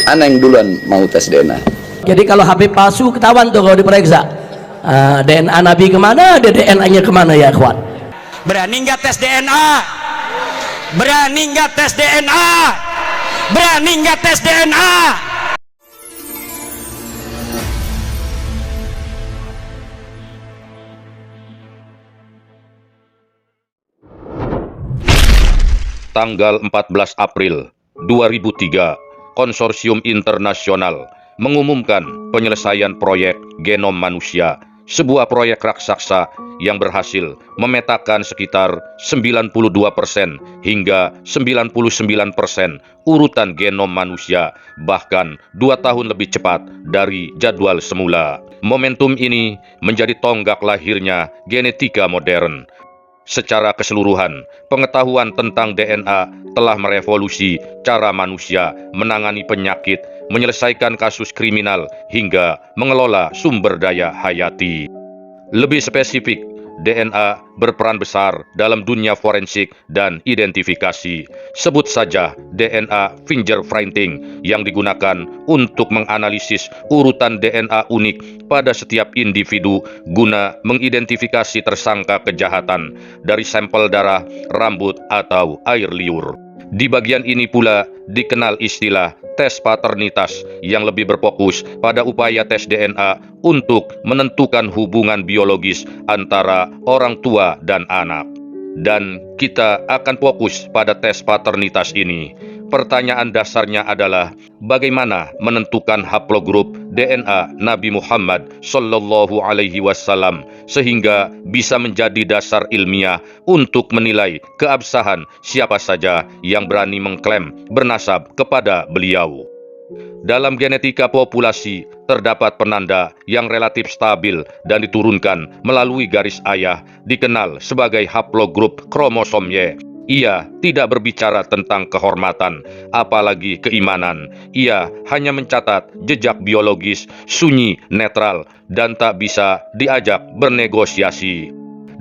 Ana yang duluan mau tes DNA. Jadi kalau HP palsu ketahuan tuh kalau diperiksa. DNA Nabi kemana, DNA-nya kemana ya kawan? Berani nggak tes DNA? Berani nggak tes DNA? Berani nggak tes DNA? Tanggal 14 April 2003, Konsorsium Internasional mengumumkan penyelesaian proyek Genom Manusia, sebuah proyek raksasa yang berhasil memetakan sekitar 92% hingga 99% urutan genom manusia, bahkan 2 tahun lebih cepat dari jadwal semula. Momentum ini menjadi tonggak lahirnya genetika modern. Secara keseluruhan, pengetahuan tentang DNA telah merevolusi cara manusia menangani penyakit, menyelesaikan kasus kriminal, hingga mengelola sumber daya hayati. Lebih spesifik, DNA berperan besar dalam dunia forensik dan identifikasi. Sebut saja DNA fingerprinting yang digunakan untuk menganalisis urutan DNA unik pada setiap individu guna mengidentifikasi tersangka kejahatan dari sampel darah, rambut, atau air liur. Di bagian ini pula dikenal istilah tes paternitas yang lebih berfokus pada upaya tes DNA untuk menentukan hubungan biologis antara orang tua dan anak. Dan kita akan fokus pada tes paternitas ini. Pertanyaan dasarnya adalah bagaimana menentukan haplogrup DNA Nabi Muhammad Sallallahu Alaihi Wasallam sehingga bisa menjadi dasar ilmiah untuk menilai keabsahan siapa saja yang berani mengklaim bernasab kepada beliau. Dalam genetika populasi, terdapat penanda yang relatif stabil dan diturunkan melalui garis ayah, dikenal sebagai haplogrup kromosom Y. Ia tidak berbicara tentang kehormatan, apalagi keimanan. Ia hanya mencatat jejak biologis, sunyi, netral, dan tak bisa diajak bernegosiasi.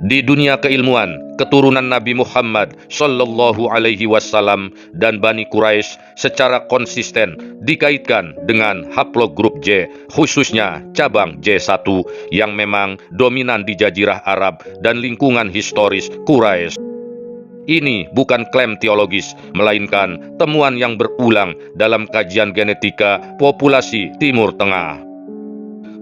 Di dunia keilmuan, keturunan Nabi Muhammad Sallallahu Alaihi Wasallam dan Bani Quraisy secara konsisten dikaitkan dengan haplogrup J, khususnya cabang J1 yang memang dominan di Jazirah Arab dan lingkungan historis Quraisy. Ini bukan klaim teologis, melainkan temuan yang berulang dalam kajian genetika populasi Timur Tengah.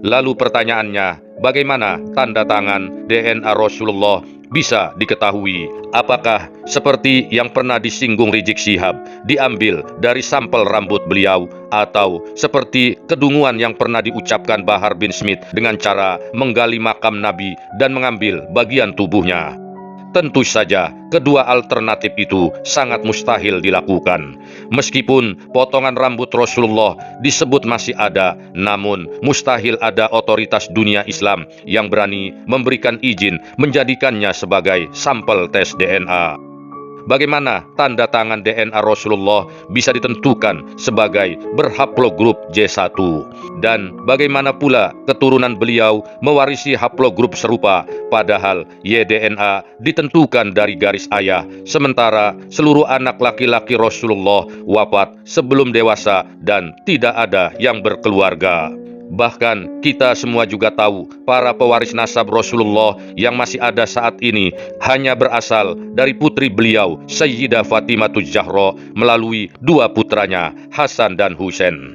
Lalu pertanyaannya, bagaimana tanda tangan DNA Rasulullah bisa diketahui? Apakah seperti yang pernah disinggung Rizik Syihab, diambil dari sampel rambut beliau, atau seperti kedunguan yang pernah diucapkan Bahar bin Smith dengan cara menggali makam Nabi dan mengambil bagian tubuhnya? Tentu saja, kedua alternatif itu sangat mustahil dilakukan. Meskipun potongan rambut Rasulullah disebut masih ada, namun mustahil ada otoritas dunia Islam yang berani memberikan izin menjadikannya sebagai sampel tes DNA. Bagaimana tanda tangan DNA Rasulullah bisa ditentukan sebagai berhaplogrup J1? Dan bagaimana pula keturunan beliau mewarisi haplogrup serupa, padahal YDNA ditentukan dari garis ayah, sementara seluruh anak laki-laki Rasulullah wafat sebelum dewasa dan tidak ada yang berkeluarga. Bahkan kita semua juga tahu para pewaris nasab Rasulullah yang masih ada saat ini hanya berasal dari putri beliau Sayyidah Fatimatul Zahra melalui 2 putranya Hasan dan Husain.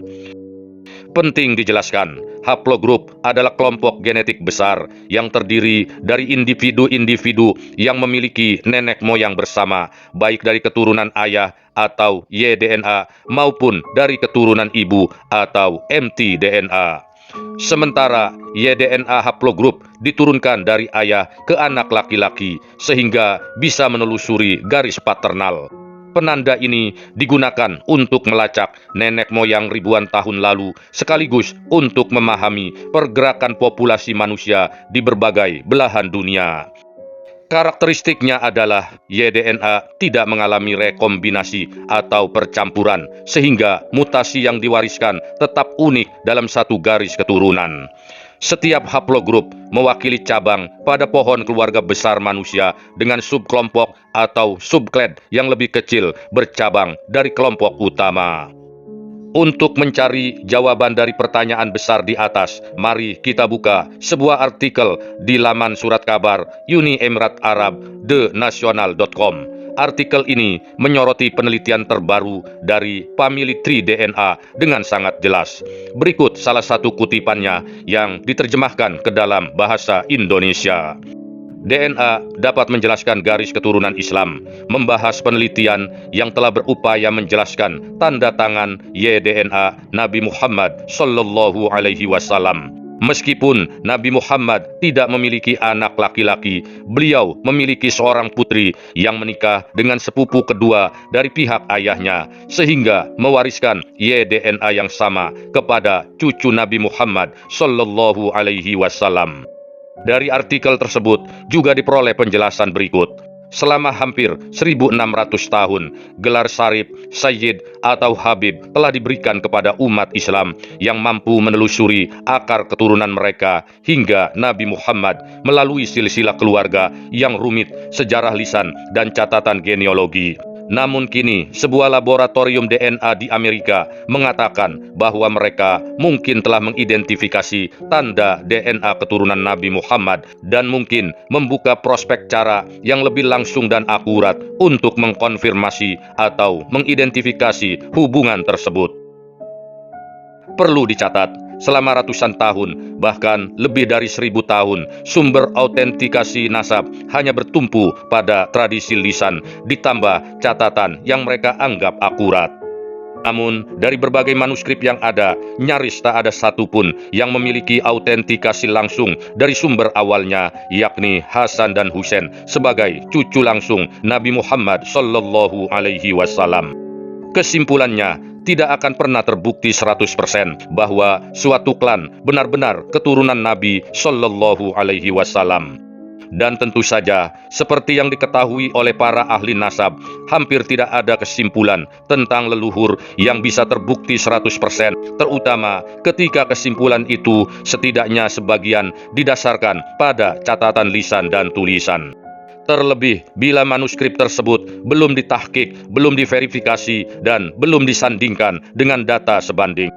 Penting dijelaskan, haplogrup adalah kelompok genetik besar yang terdiri dari individu-individu yang memiliki nenek moyang bersama, baik dari keturunan ayah atau YDNA maupun dari keturunan ibu atau mtDNA. Sementara YDNA haplogrup diturunkan dari ayah ke anak laki-laki sehingga bisa menelusuri garis paternal. Penanda ini digunakan untuk melacak nenek moyang ribuan tahun lalu, sekaligus untuk memahami pergerakan populasi manusia di berbagai belahan dunia. Karakteristiknya adalah YDNA tidak mengalami rekombinasi atau percampuran, sehingga mutasi yang diwariskan tetap unik dalam satu garis keturunan. Setiap haplogrup mewakili cabang pada pohon keluarga besar manusia dengan subkelompok atau subklad yang lebih kecil bercabang dari kelompok utama. Untuk mencari jawaban dari pertanyaan besar di atas, mari kita buka sebuah artikel di laman surat kabar Uni Emirat Arab, thenational.com. Artikel ini menyoroti penelitian terbaru dari Family Tree DNA dengan sangat jelas. Berikut salah satu kutipannya yang diterjemahkan ke dalam bahasa Indonesia. DNA dapat menjelaskan garis keturunan Islam, membahas penelitian yang telah berupaya menjelaskan tanda tangan YDNA Nabi Muhammad Sallallahu Alaihi Wasallam. Meskipun Nabi Muhammad tidak memiliki anak laki-laki, beliau memiliki seorang putri yang menikah dengan sepupu kedua dari pihak ayahnya, sehingga mewariskan YDNA yang sama kepada cucu Nabi Muhammad Sallallahu Alaihi Wasallam. Dari artikel tersebut juga diperoleh penjelasan berikut. Selama hampir 1600 tahun, gelar Syarif, Sayyid atau Habib telah diberikan kepada umat Islam yang mampu menelusuri akar keturunan mereka hingga Nabi Muhammad melalui silsilah keluarga yang rumit, sejarah lisan, dan catatan genealogi. Namun kini, sebuah laboratorium DNA di Amerika mengatakan bahwa mereka mungkin telah mengidentifikasi tanda DNA keturunan Nabi Muhammad dan mungkin membuka prospek cara yang lebih langsung dan akurat untuk mengkonfirmasi atau mengidentifikasi hubungan tersebut. Perlu dicatat, selama ratusan tahun, bahkan lebih dari 1000 tahun, sumber autentikasi nasab hanya bertumpu pada tradisi lisan, ditambah catatan yang mereka anggap akurat. Namun, dari berbagai manuskrip yang ada, nyaris tak ada satupun yang memiliki autentikasi langsung dari sumber awalnya, yakni Hasan dan Husain sebagai cucu langsung Nabi Muhammad Sallallahu Alaihi Wasallam. Kesimpulannya, tidak akan pernah terbukti 100% bahwa suatu klan benar-benar keturunan Nabi Sallallahu Alaihi Wasallam. Dan tentu saja, seperti yang diketahui oleh para ahli nasab, hampir tidak ada kesimpulan tentang leluhur yang bisa terbukti 100%, terutama ketika kesimpulan itu setidaknya sebagian didasarkan pada catatan lisan dan tulisan. Terlebih bila manuskrip tersebut belum ditahkik, belum diverifikasi, dan belum disandingkan dengan data sebanding.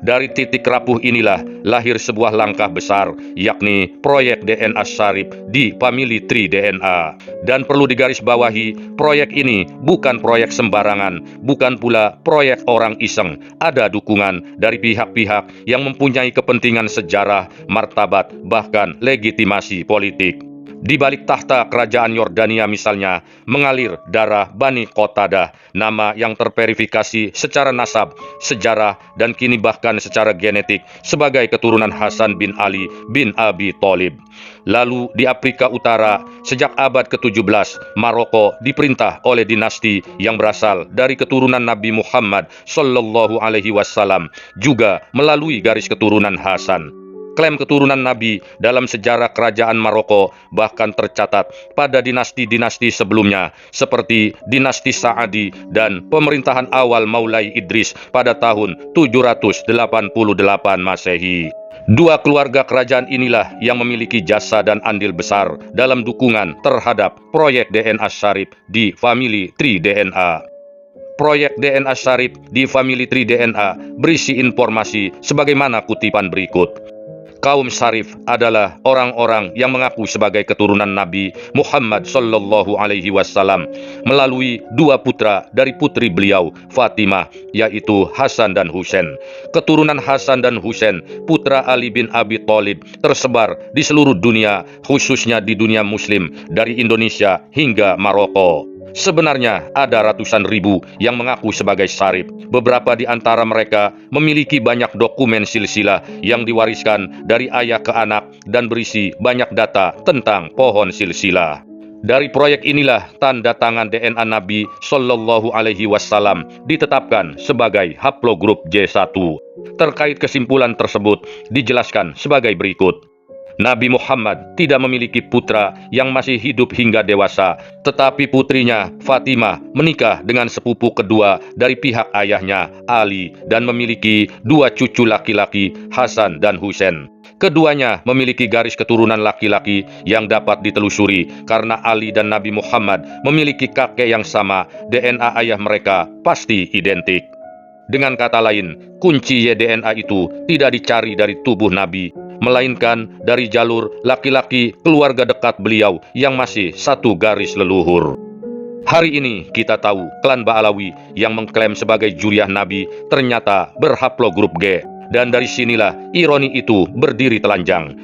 Dari titik rapuh inilah lahir sebuah langkah besar, yakni proyek DNA Syarif di Family Tree DNA. Dan perlu digarisbawahi, proyek ini bukan proyek sembarangan, bukan pula proyek orang iseng. Ada dukungan dari pihak-pihak yang mempunyai kepentingan sejarah, martabat, bahkan legitimasi politik. Di balik tahta kerajaan Yordania misalnya, mengalir darah Bani Qatadah, nama yang terverifikasi secara nasab, sejarah, dan kini bahkan secara genetik sebagai keturunan Hasan bin Ali bin Abi Thalib. Lalu di Afrika Utara, sejak abad ke-17, Maroko diperintah oleh dinasti yang berasal dari keturunan Nabi Muhammad Sallallahu Alaihi Wasallam, juga melalui garis keturunan Hasan. Klaim keturunan Nabi dalam sejarah kerajaan Maroko bahkan tercatat pada dinasti-dinasti sebelumnya, seperti dinasti Sa'adi dan pemerintahan awal Maulai Idris pada tahun 788 Masehi. Dua keluarga kerajaan inilah yang memiliki jasa dan andil besar dalam dukungan terhadap proyek DNA Syarif di Family Tree DNA. Proyek DNA Syarif di Family Tree DNA berisi informasi sebagaimana kutipan berikut. Kaum Syarif adalah orang-orang yang mengaku sebagai keturunan Nabi Muhammad Sallallahu Alaihi Wasallam melalui dua putra dari putri beliau, Fatimah, yaitu Hasan dan Husain. Keturunan Hasan dan Husain, putra Ali bin Abi Thalib, tersebar di seluruh dunia, khususnya di dunia Muslim, dari Indonesia hingga Maroko. Sebenarnya ada ratusan ribu yang mengaku sebagai Syarif. Beberapa di antara mereka memiliki banyak dokumen silsilah yang diwariskan dari ayah ke anak dan berisi banyak data tentang pohon silsilah. Dari proyek inilah tanda tangan DNA Nabi Sallallahu Alaihi Wasallam ditetapkan sebagai haplogrup J1. Terkait kesimpulan tersebut dijelaskan sebagai berikut. Nabi Muhammad tidak memiliki putra yang masih hidup hingga dewasa, tetapi putrinya Fatimah menikah dengan sepupu kedua dari pihak ayahnya, Ali, dan memiliki dua cucu laki-laki, Hasan dan Husain. Keduanya memiliki garis keturunan laki-laki yang dapat ditelusuri karena Ali dan Nabi Muhammad memiliki kakek yang sama, DNA ayah mereka pasti identik. Dengan kata lain, kunci YDNA itu tidak dicari dari tubuh Nabi, melainkan dari jalur laki-laki keluarga dekat beliau yang masih satu garis leluhur. Hari ini kita tahu klan Ba'alawi yang mengklaim sebagai juriah Nabi ternyata berhaplogrup G, dan dari sinilah ironi itu berdiri telanjang.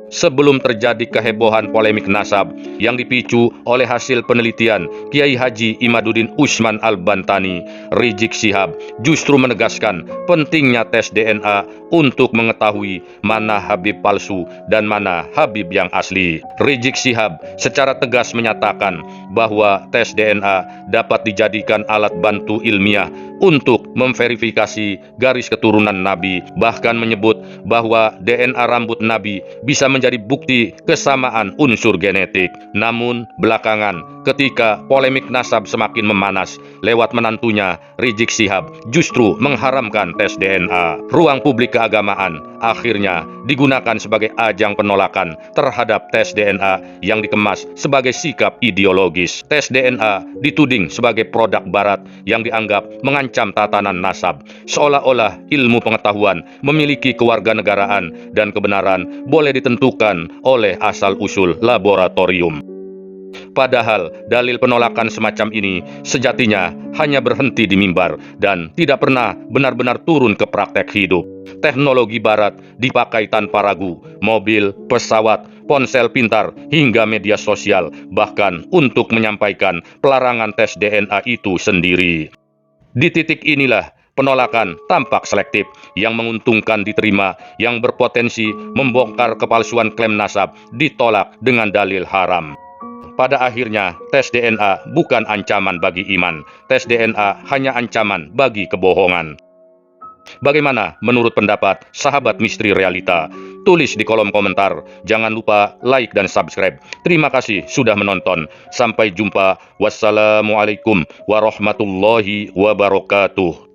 Sebelum terjadi kehebohan polemik nasab yang dipicu oleh hasil penelitian Kiai Haji Imaduddin Usman Al-Bantani, Rizik Syihab justru menegaskan pentingnya tes DNA untuk mengetahui mana Habib palsu dan mana Habib yang asli. Rizik Syihab secara tegas menyatakan bahwa tes DNA dapat dijadikan alat bantu ilmiah untuk memverifikasi garis keturunan Nabi, bahkan menyebut bahwa DNA rambut Nabi bisa menjadi bukti kesamaan unsur genetik. Namun belakangan ketika polemik nasab semakin memanas lewat menantunya, Rizik Syihab justru mengharamkan tes DNA. Ruang publik keagamaan akhirnya digunakan sebagai ajang penolakan terhadap tes DNA yang dikemas sebagai sikap ideologis. Tes DNA dituding sebagai produk barat yang dianggap mengancam tatanan nasab, seolah-olah ilmu pengetahuan memiliki kewarganegaraan dan kebenaran boleh ditentukan oleh asal-usul laboratorium. Padahal dalil penolakan semacam ini sejatinya hanya berhenti di mimbar dan tidak pernah benar-benar turun ke praktek hidup. Teknologi barat dipakai tanpa ragu, mobil, pesawat, ponsel pintar, hingga media sosial, bahkan untuk menyampaikan pelarangan tes DNA itu sendiri. Di titik inilah penolakan tampak selektif yang menguntungkan diterima, yang berpotensi membongkar kepalsuan klaim nasab ditolak dengan dalil haram. Pada akhirnya, tes DNA bukan ancaman bagi iman. Tes DNA hanya ancaman bagi kebohongan. Bagaimana menurut pendapat sahabat misteri realita? Tulis di kolom komentar. Jangan lupa like dan subscribe. Terima kasih sudah menonton. Sampai jumpa. Wassalamualaikum warahmatullahi wabarakatuh.